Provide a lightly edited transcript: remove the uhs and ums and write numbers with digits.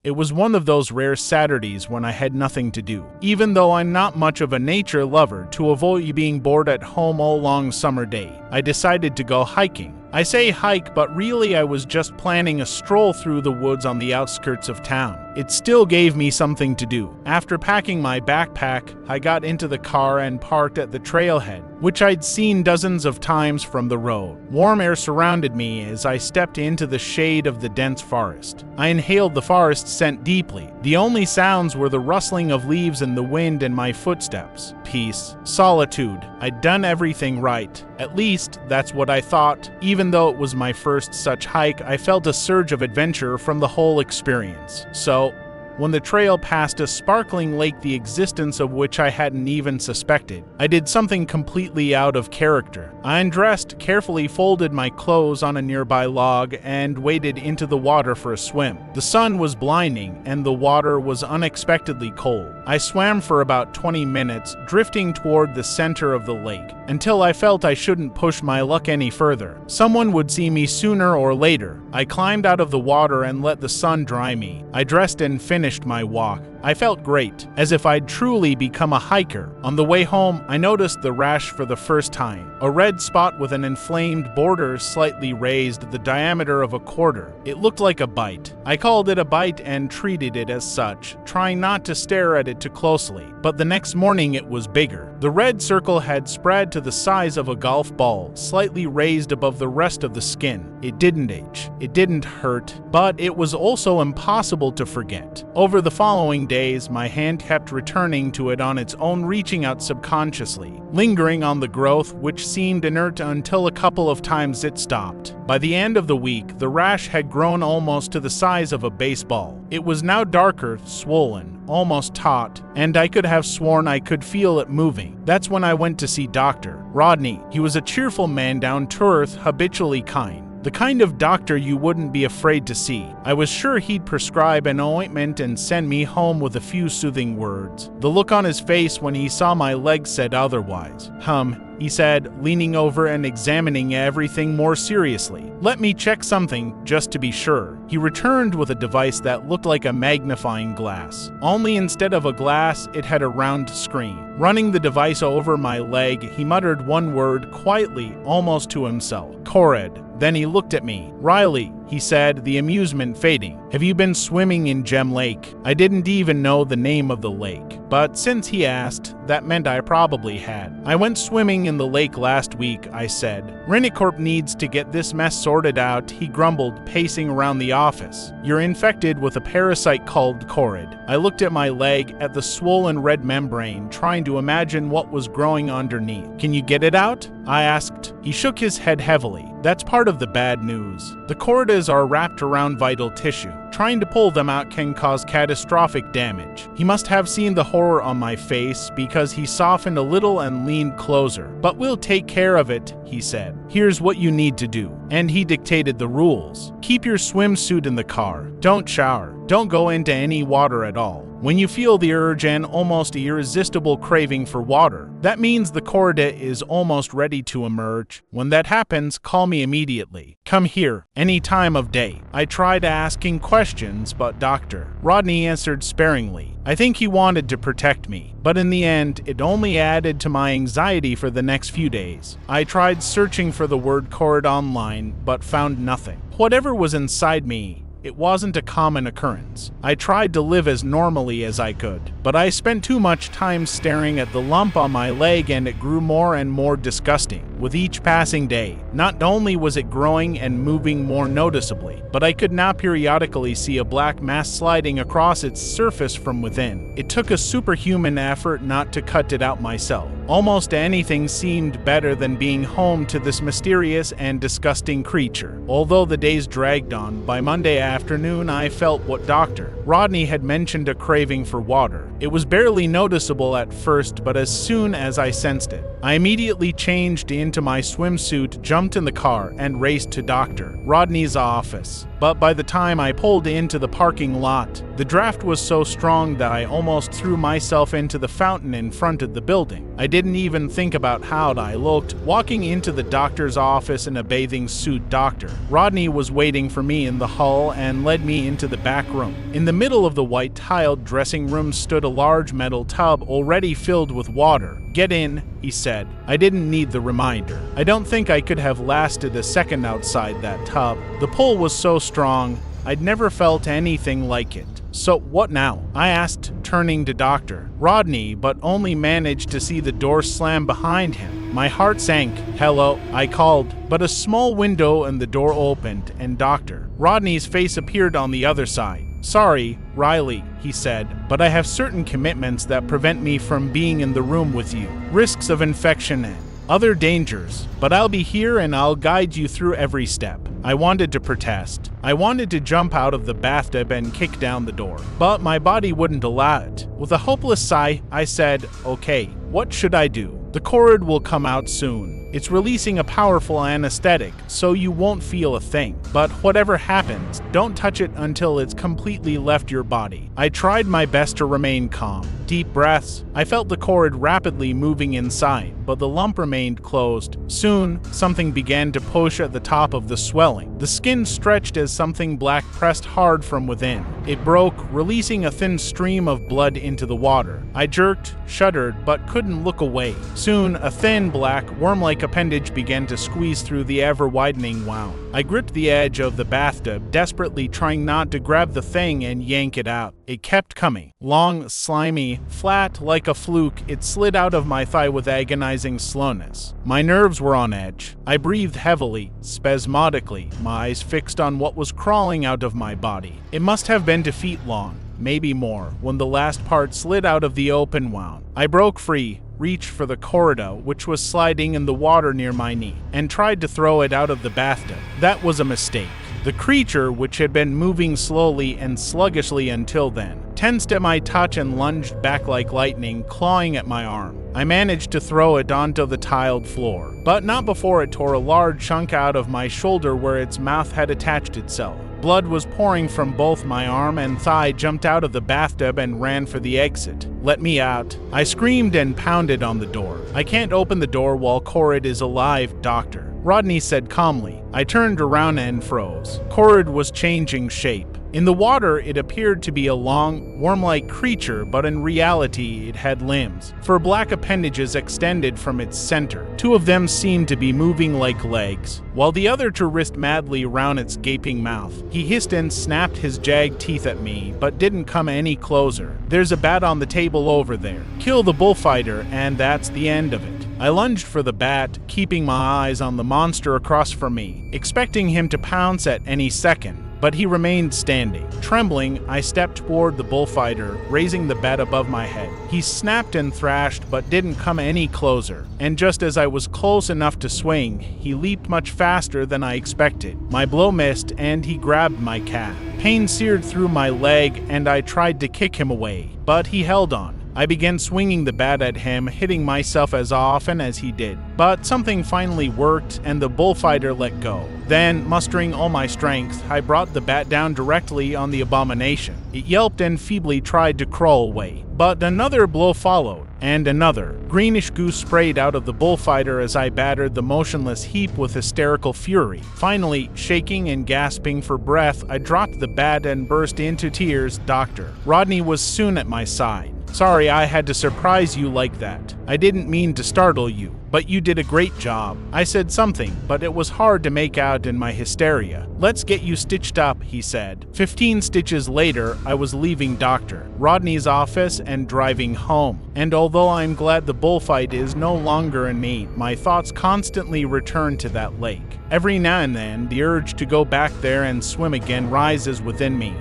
It was one of those rare Saturdays when I had nothing to do. Even though I'm not much of a nature lover, to avoid being bored at home all long summer day, I decided to go hiking. I say hike, but really I was just planning a stroll through the woods on the outskirts of town. It still gave me something to do. After packing my backpack, I got into the car and parked at the trailhead, which I'd seen dozens of times from the road. Warm air surrounded me as I stepped into the shade of the dense forest. I inhaled the forest scent deeply. The only sounds were the rustling of leaves and the wind and my footsteps. Peace, solitude. I'd done everything right. At least, that's what I thought. Even though it was my first such hike, I felt a surge of adventure from the whole experience. So, when the trail passed a sparkling lake the existence of which I hadn't even suspected, I did something completely out of character. I undressed, carefully folded my clothes on a nearby log, and waded into the water for a swim. The sun was blinding, and the water was unexpectedly cold. I swam for about 20 minutes, drifting toward the center of the lake, until I felt I shouldn't push my luck any further. Someone would see me sooner or later. I climbed out of the water and let the sun dry me. I dressed and finished my walk. I felt great, as if I'd truly become a hiker. On the way home, I noticed the rash for the first time. A red spot with an inflamed border slightly raised the diameter of a quarter. It looked like a bite. I called it a bite and treated it as such, trying not to stare at it too closely. But the next morning it was bigger. The red circle had spread to the size of a golf ball, slightly raised above the rest of the skin. It didn't itch. It didn't hurt, but it was also impossible to forget. Over the following days, my hand kept returning to it on its own, reaching out subconsciously, lingering on the growth which seemed inert until a couple of times it stopped. By the end of the week, the rash had grown almost to the size of a baseball. It was now darker, swollen, almost taut, and I could have sworn I could feel it moving. That's when I went to see Dr. Rodney. He was a cheerful man, down to earth, habitually kind. The kind of doctor you wouldn't be afraid to see. I was sure he'd prescribe an ointment and send me home with a few soothing words. The look on his face when he saw my leg said otherwise. He said, leaning over and examining everything more seriously. Let me check something, just to be sure. He returned with a device that looked like a magnifying glass. Only instead of a glass, it had a round screen. Running the device over my leg, he muttered one word quietly, almost to himself. Corrid. Then he looked at me. Riley, he said, the amusement fading. Have you been swimming in Gem Lake? I didn't even know the name of the lake, but since he asked, that meant I probably had. I went swimming in the lake last week, I said. Renicorp needs to get this mess sorted out, he grumbled, pacing around the office. You're infected with a parasite called Corrid. I looked at my leg, at the swollen red membrane, trying to imagine what was growing underneath. Can you get it out? I asked. He shook his head heavily. That's part of the bad news. The corridas are wrapped around vital tissue. Trying to pull them out can cause catastrophic damage. He must have seen the horror on my face because he softened a little and leaned closer. But we'll take care of it, he said. Here's what you need to do. And he dictated the rules. Keep your swimsuit in the car. Don't shower. Don't go into any water at all. When you feel the urge and almost irresistible craving for water, that means the corrida is almost ready to emerge. When that happens, call me immediately. Come here, any time of day. I tried asking questions, but Dr. Rodney answered sparingly. I think he wanted to protect me, but in the end, it only added to my anxiety for the next few days. I tried searching for the word corrid online, but found nothing. Whatever was inside me, it wasn't a common occurrence. I tried to live as normally as I could, but I spent too much time staring at the lump on my leg and it grew more and more disgusting with each passing day. Not only was it growing and moving more noticeably, but I could now periodically see a black mass sliding across its surface from within. It took a superhuman effort not to cut it out myself. Almost anything seemed better than being home to this mysterious and disgusting creature. Although the days dragged on, by Monday afternoon I felt what Dr. Rodney had mentioned, a craving for water. It was barely noticeable at first, but as soon as I sensed it, I immediately changed into my swimsuit, jumped in the car, and raced to Dr. Rodney's office. but by the time I pulled into the parking lot, the draft was so strong that I almost threw myself into the fountain in front of the building. I didn't even think about how I looked. Walking into the doctor's office in a bathing suit, Dr. Rodney was waiting for me in the hall and led me into the back room. In the middle of the white tiled dressing room stood a large metal tub already filled with water. "Get in," he said. I didn't need the reminder. I don't think I could have lasted a second outside that tub. The pull was so strong, I'd never felt anything like it. "So what now?" I asked, turning to Dr. Rodney, but only managed to see the door slam behind him. My heart sank. "Hello," I called, but a small window in the door opened and Dr. Rodney's face appeared on the other side. "Sorry, Riley," he said, "but I have certain commitments that prevent me from being in the room with you. Risks of infection and other dangers, but I'll be here and I'll guide you through every step." I wanted to protest. I wanted to jump out of the bathtub and kick down the door, but my body wouldn't allow it. With a hopeless sigh, I said, "Okay, what should I do?" "The cord will come out soon. It's releasing a powerful anesthetic, so you won't feel a thing. But whatever happens, don't touch it until it's completely left your body." I tried my best to remain calm. Deep breaths. I felt the cord rapidly moving inside, but the lump remained closed. Soon, something began to push at the top of the swelling. The skin stretched as something black pressed hard from within. It broke, releasing a thin stream of blood into the water. I jerked, shuddered, but couldn't look away. Soon, a thin, black, worm-like appendage began to squeeze through the ever-widening wound. I gripped the edge of the bathtub, desperately trying not to grab the thing and yank it out. It kept coming. Long, slimy, flat like a fluke, it slid out of my thigh with agonizing slowness. My nerves were on edge. I breathed heavily, spasmodically, my eyes fixed on what was crawling out of my body. It must have been 2 feet long, maybe more, when the last part slid out of the open wound. I broke free, reached for the corridor, which was sliding in the water near my knee, and tried to throw it out of the bathtub. That was a mistake. The creature, which had been moving slowly and sluggishly until then, tensed at my touch and lunged back like lightning, clawing at my arm. I managed to throw it onto the tiled floor, but not before it tore a large chunk out of my shoulder where its mouth had attached itself. Blood was pouring from both my arm and thigh. Jumped out of the bathtub and ran for the exit. "Let me out." I screamed and pounded on the door. "I can't open the door while Corrid is alive, Doctor," Rodney said calmly. I turned around and froze. Corrid was changing shape. In the water, it appeared to be a long, worm-like creature, but in reality, it had limbs. 4 black appendages extended from its center. 2 of them seemed to be moving like legs, while the other 2 writhed madly around its gaping mouth. He hissed and snapped his jagged teeth at me, but didn't come any closer. "There's a bat on the table over there. Kill the bullfighter, and that's the end of it." I lunged for the bat, keeping my eyes on the monster across from me, expecting him to pounce at any second. But he remained standing. Trembling, I stepped toward the bullfighter, raising the bat above my head. He snapped and thrashed, but didn't come any closer. And just as I was close enough to swing, he leaped much faster than I expected. My blow missed, and he grabbed my calf. Pain seared through my leg, and I tried to kick him away, but he held on. I began swinging the bat at him, hitting myself as often as he did. But something finally worked, and the bullfighter let go. Then, mustering all my strength, I brought the bat down directly on the abomination. It yelped and feebly tried to crawl away. But another blow followed, and another. Greenish goo sprayed out of the bullfighter as I battered the motionless heap with hysterical fury. Finally, shaking and gasping for breath, I dropped the bat and burst into tears. Dr. Rodney was soon at my side. "Sorry I had to surprise you like that. I didn't mean to startle you, but you did a great job." I said something, but it was hard to make out in my hysteria. "Let's get you stitched up," he said. 15 stitches later, I was leaving Dr. Rodney's office and driving home. And although I'm glad the bullfight is no longer in me, my thoughts constantly return to that lake. Every now and then, the urge to go back there and swim again rises within me.